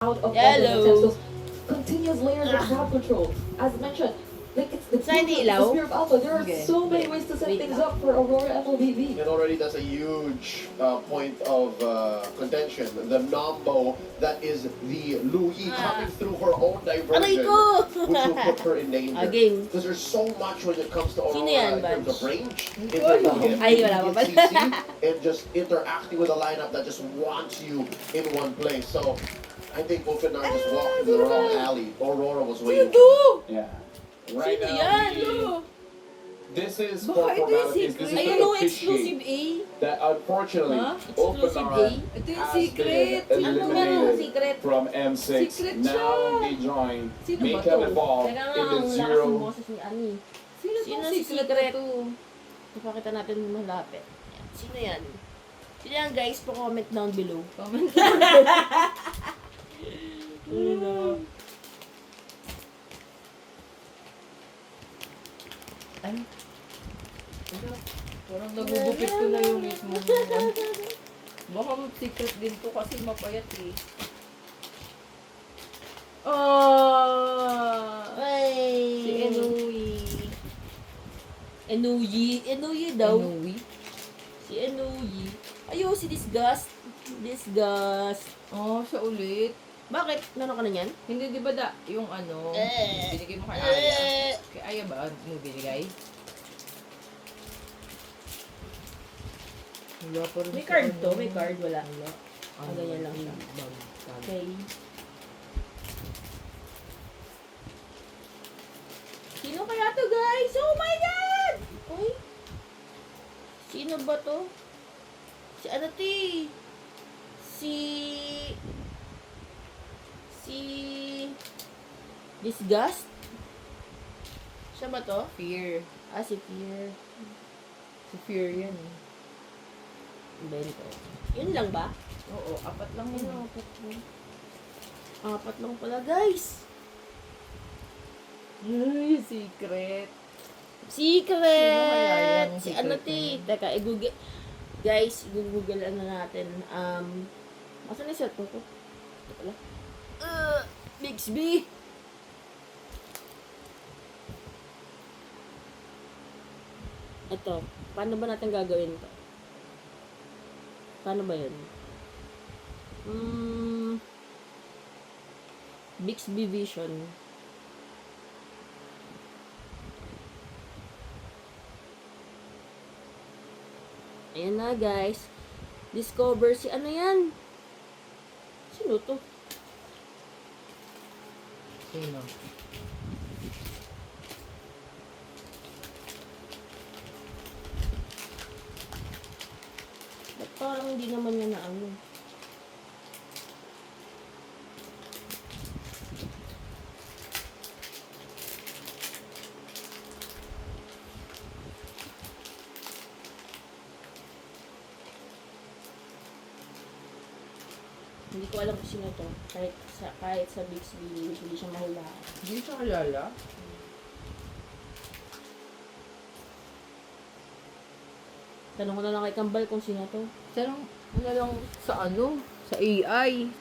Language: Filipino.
out of Hello. all the continuous layers of crowd control. As mentioned, like it's the Saan the ilaw? Spear of Alpha. There are Okay. so many ways to set Wait things lang. up for Aurora MLBB. And already that's a huge point of contention. The Nombo that is the Louis coming through her own Aray diversion, ko! which will put her in danger. Game. Because there's so much when it comes to Sino Aurora yan, in terms of Bunch? range, in terms of hit, Ay, wala pa in pala. CC, and just interacting with a lineup that just wants you in one place. So I think Wolfenar just walked in the wrong alley. Aurora was waiting. Yeah. Right Sino now, yan? this is Baka for ito yung formalities. This is secret. Ayun to no, officiate exclusive A. that unfortunately, Huh? Exclusive Openar A? Ito yung has secret. been Ano ba eliminated secret? from M6. Secret Now siya. they join Sino ba Make Them to? Evolve Teka nga, in ang the lakas ng zero. boses ni Ani. Sino Sino tong si secret Secret? na to? Ipakita natin malapit. Yan. Sino yan? Sino yan guys? Pa-comment down below. Comment. Ay. Ito. Parang nagugupit ko na yung mismo. Baka secret din to kasi mapayat eh. Oh! Ay! Si Enui. Enuyi daw. Enui? Si Enuyi. Ayo, si Disgust. Disgust. Oh, siya ulit. Bakit? Nano ka na yan? Hindi di ba yung ano, Eh. binigay mo kay Aya? Kay Aya ba mo binigay? Wala pa rin May sa card ano. to? May card? Wala. Wala. Ah, ganyan lang siya. Bag. Okay. Sino kaya to guys? Oh my God! Uy. Sino ba to? Si ano ti? Si Disgust? Siya ba to? Fear. Ah, si Fear. Si Fear yan eh. Bento. Yun lang ba? Oo, apat lang yun. Apat lang. Apat lang pala guys. Ay, secret. Secret! Sino kaya yung Si secret ano na ti? yun? Teka, i-google. Guys, i-google ano natin. Asan na set ko to? Ito pala. Bixby! Ito. Paano ba natin gagawin to? Paano ba yun? Bixby Vision. Ayan na guys. Discover si ano yan? Sino to? Sino? Ba't parang hindi naman niya na ano? Hindi ko alam kung sino to. Kahit sa Bixby, hindi siya mahulaan. Hindi siya kilala? Tanong ko na lang kay Kambal kung sino to. Tanong mo na lang sa ano? Sa AI.